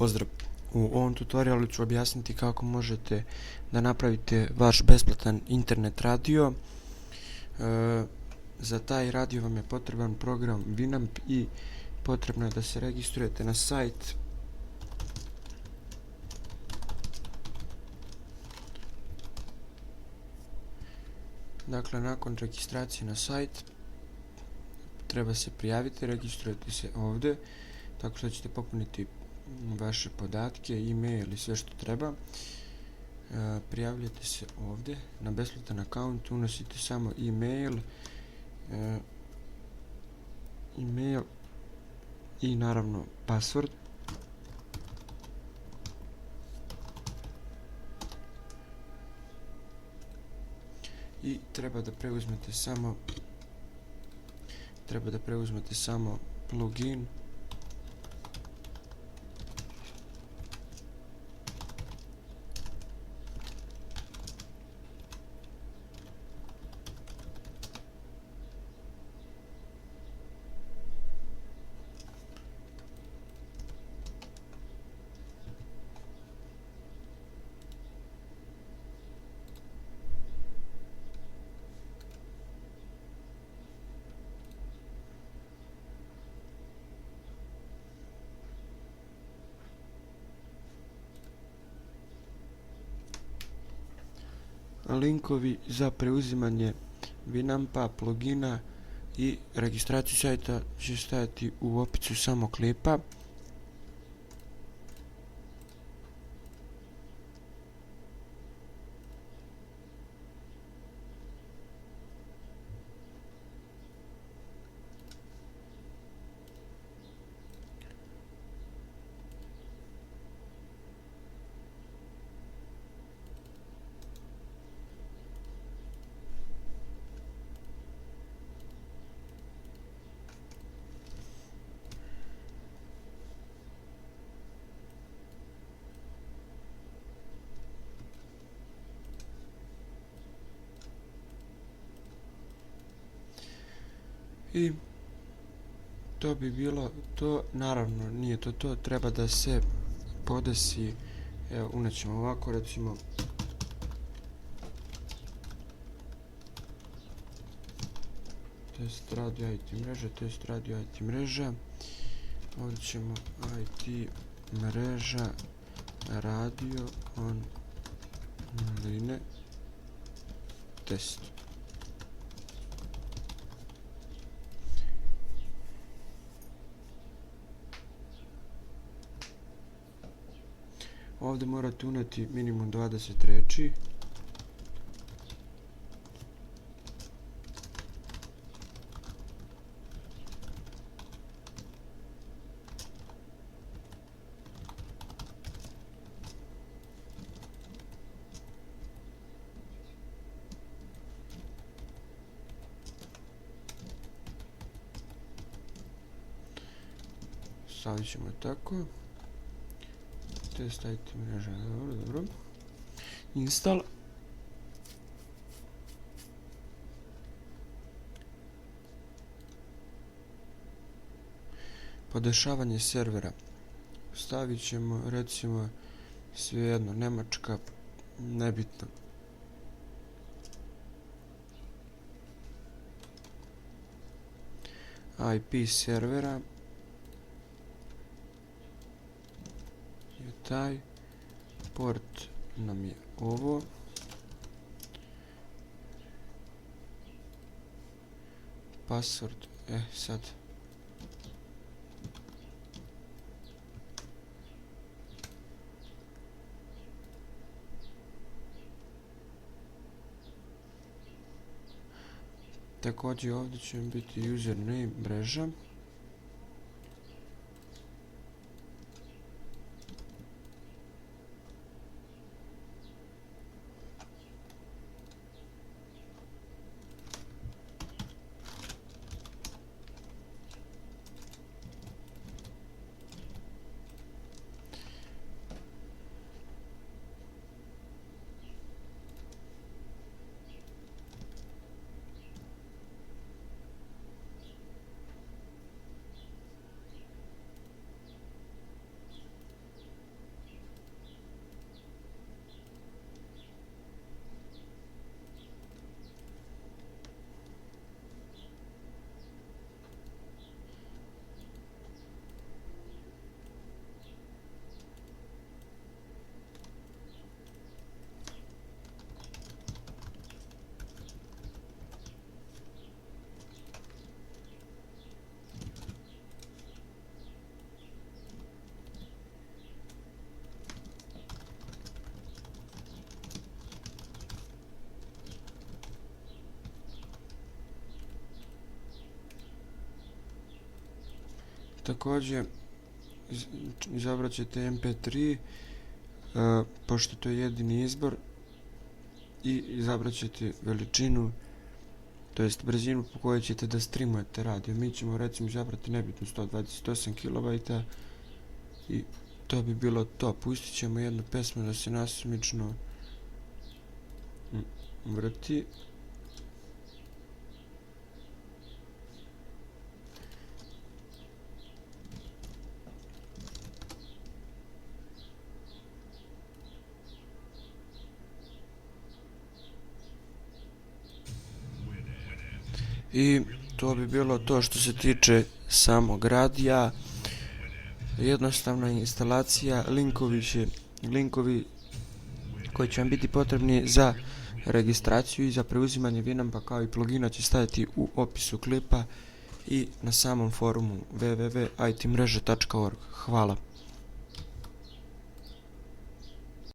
Pozdrav! U ovom tutorialu ću objasniti kako možete da napravite vaš besplatan internet radio. Za taj radio vam je potreban program Winamp i potrebno je da se registrujete na sajt. Dakle, nakon registracije na sajt treba se prijaviti, registrujete se ovdje, tako što ćete popuniti vaše podatke, e-mail i sve što treba. Prijavljujete se ovdje na besplatan account, unosite samo e-mail i naravno password. I treba da preuzmete samo plugin. Linkovi za preuzimanje Winampa, plugina i registraciju sajta će stajati u opisu samog klipa. I to bi bilo to. Naravno nije to, treba da se podesi. Evo, unećemo ovako, recimo test radio IT mreža, ovdje ćemo IT mreža radio online test. Ovdje morate uneti minimum 20 reči. Stavit ćemo tako. Test IT mreža, dobro. Install. Podešavanje servera. Stavit ćemo, recimo, svejedno, Njemačka, nebitno. IP servera je taj, port nam je ovo, password, sad također ovdje će biti username mreža. također izabrat ćete MP3, pošto to je jedini izbor, i izabrat ćete veličinu, to jest brzinu po kojoj ćete da streamujete radio. Mi ćemo recimo izabrati nebitno 128 KB i to bi bilo to. Pustit ćemo jednu pesmu da se nasumično vrti. I to bi bilo to što se tiče samog radija. Jednostavna instalacija, linkovi koji će vam biti potrebni za registraciju i za preuzimanje Winampa kao i plugina će staviti u opisu klipa i na samom forumu www.itmreže.org. Hvala.